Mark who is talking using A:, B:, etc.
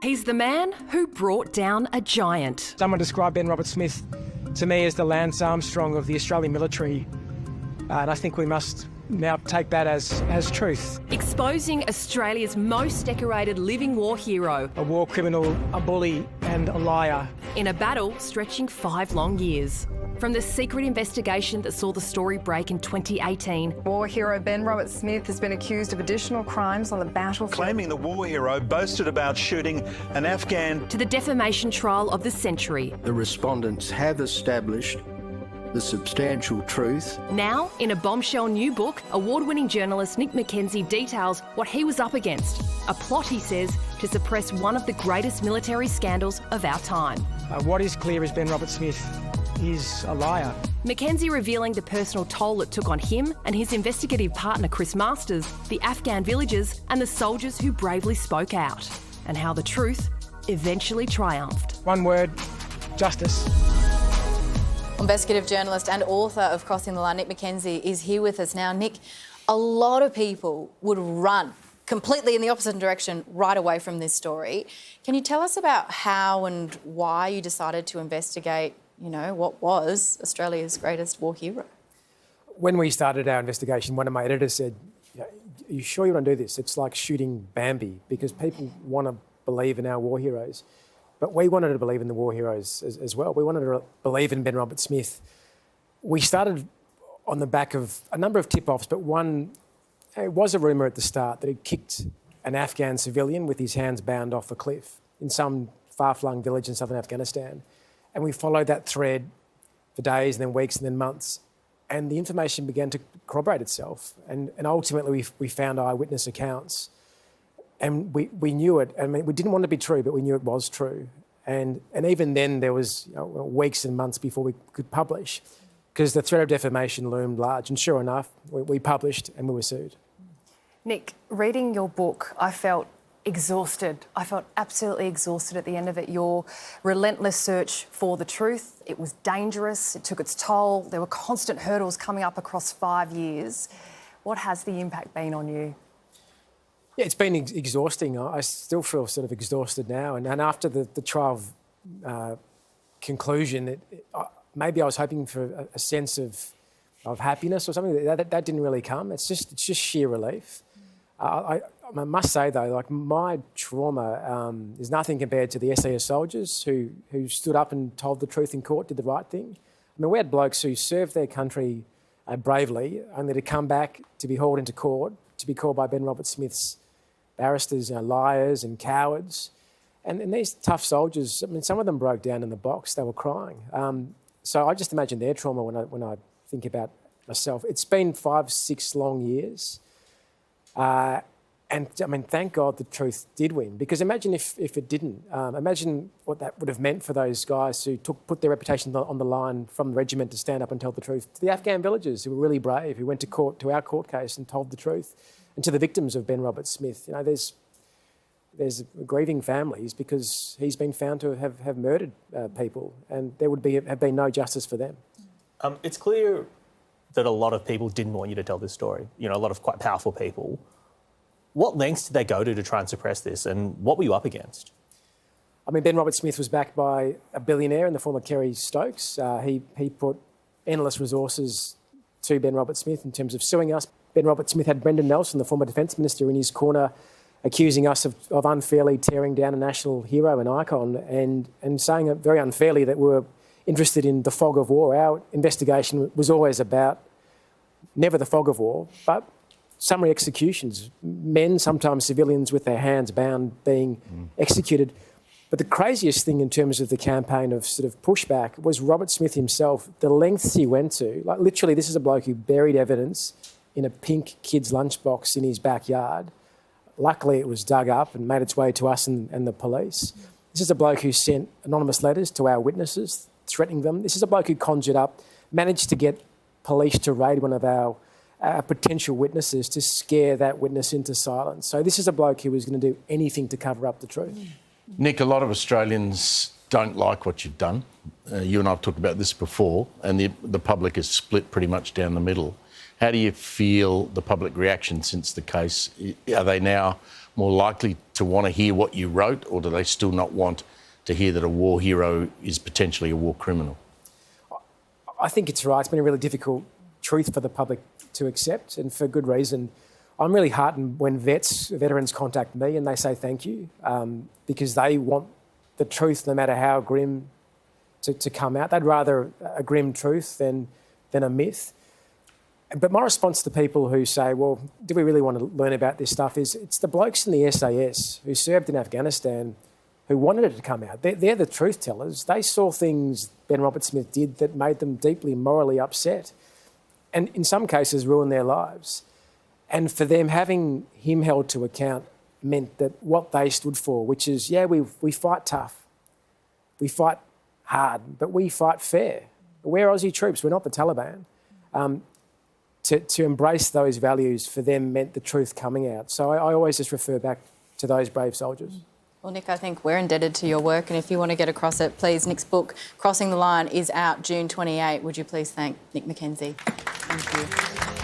A: He's the man who brought down a giant.
B: Someone described Ben Roberts-Smith to me as the Lance Armstrong of the Australian military, and I think we must now take that as truth.
A: Exposing Australia's most decorated living war hero.
B: A war criminal, a bully and a liar.
A: In a battle stretching 5 long years. From the secret investigation that saw the story break in 2018.
C: War hero Ben Roberts-Smith has been accused of additional crimes on the battlefield.
D: Claiming the war hero boasted about shooting an Afghan.
A: To the defamation trial of the century.
E: The respondents have established the substantial truth.
A: Now, in a bombshell new book, award-winning journalist Nick McKenzie details what he was up against. A plot, he says, to suppress one of the greatest military scandals of our time.
B: What is clear is Ben Roberts-Smith is a liar.
A: McKenzie revealing the personal toll it took on him and his investigative partner Chris Masters, the Afghan villagers and the soldiers who bravely spoke out, and how the truth eventually triumphed.
B: One word, justice.
F: Investigative journalist and author of Crossing the Line, Nick McKenzie, is here with us now. Nick, a lot of people would run completely in the opposite direction right away from this story. Can you tell us about how and why you decided to investigate, you know, what was Australia's greatest war hero?
B: When we started our investigation, one of my editors said, "Are you sure you want to do this? It's like shooting Bambi, because people want to believe in our war heroes." But we wanted to believe in the war heroes as well. We wanted to believe in Ben Roberts-Smith. We started on the back of a number of tip-offs, but one, it was a rumour at the start that he'd kicked an Afghan civilian with his hands bound off a cliff in some far-flung village in southern Afghanistan. And we followed that thread for days and then weeks and then months. And the information began to corroborate itself. And ultimately we found eyewitness accounts. And we knew it. I mean, we didn't want it to be true, but we knew it was true. And even then there was weeks and months before we could publish, because the threat of defamation loomed large. And sure enough, we published and we were sued.
C: Nick, reading your book, I felt exhausted. I felt absolutely exhausted at the end of it. Your relentless search for the truth. It was dangerous. It took its toll. There were constant hurdles coming up across 5 years. What has the impact been on you?
B: Yeah, it's been exhausting. I still feel sort of exhausted now. And after the trial conclusion, maybe I was hoping for a sense of happiness or something. That didn't really come. It's just sheer relief. I must say though, like, my trauma is nothing compared to the SAS soldiers who stood up and told the truth in court, did the right thing. I mean, we had blokes who served their country bravely, only to come back to be hauled into court, to be called by Ben Roberts-Smith's barristers, liars and cowards. And these tough soldiers, I mean, some of them broke down in the box. They were crying. So I just imagine their trauma when I think about myself. It's been 5, 6 long years. And I mean, thank God the truth did win, because imagine if it didn't. Imagine what that would have meant for those guys who put their reputation on the line from the regiment to stand up and tell the truth. To the Afghan villagers who were really brave, who went to court, to our court case and told the truth. And to the victims of Ben Roberts-Smith. You know, there's grieving families because he's been found to have murdered people, and there would have been no justice for them.
G: It's clear that a lot of people didn't want you to tell this story. You know, a lot of quite powerful people. What lengths did they go to try and suppress this, and what were you up against?
B: I mean, Ben Roberts-Smith was backed by a billionaire in the form of Kerry Stokes. He put endless resources to Ben Roberts-Smith in terms of suing us. Ben Roberts-Smith had Brendan Nelson, the former Defence Minister, in his corner, accusing us of unfairly tearing down a national hero and icon, and saying very unfairly that we were interested in the fog of war. Our investigation was always about never the fog of war, but summary executions, men, sometimes civilians, with their hands bound, being executed. But the craziest thing in terms of the campaign of sort of pushback was Roberts-Smith himself, the lengths he went to. Like, literally, this is a bloke who buried evidence in a pink kid's lunchbox in his backyard. Luckily, it was dug up and made its way to us and the police. This is a bloke who sent anonymous letters to our witnesses, threatening them. This is a bloke who conjured up, managed to get police to raid one of our potential witnesses to scare that witness into silence. So this is a bloke who was going to do anything to cover up the truth.
H: Nick, a lot of Australians don't like what you've done. You and I have talked about this before, and the public is split pretty much down the middle. How do you feel the public reaction since the case? Are they now more likely to want to hear what you wrote, or do they still not want to hear that a war hero is potentially a war criminal?
B: I think it's right. It's been a really difficult truth for the public to accept, and for good reason. I'm really heartened when veterans contact me and they say thank you, because they want the truth, no matter how grim, to come out. They'd rather a grim truth than a myth. But my response to people who say, well, do we really want to learn about this stuff, is it's the blokes in the SAS who served in Afghanistan who wanted it to come out. They're the truth tellers. They saw things Ben Roberts-Smith did that made them deeply morally upset, and in some cases ruined their lives. And for them, having him held to account meant that what they stood for, which is, yeah, we fight tough, we fight hard, but we fight fair. We're Aussie troops, we're not the Taliban. To embrace those values for them meant the truth coming out. So I always just refer back to those brave soldiers.
F: Well, Nick, I think we're indebted to your work, and if you want to get across it, please, Nick's book, Crossing the Line, is out June 28. Would you please thank Nick McKenzie? Thank you.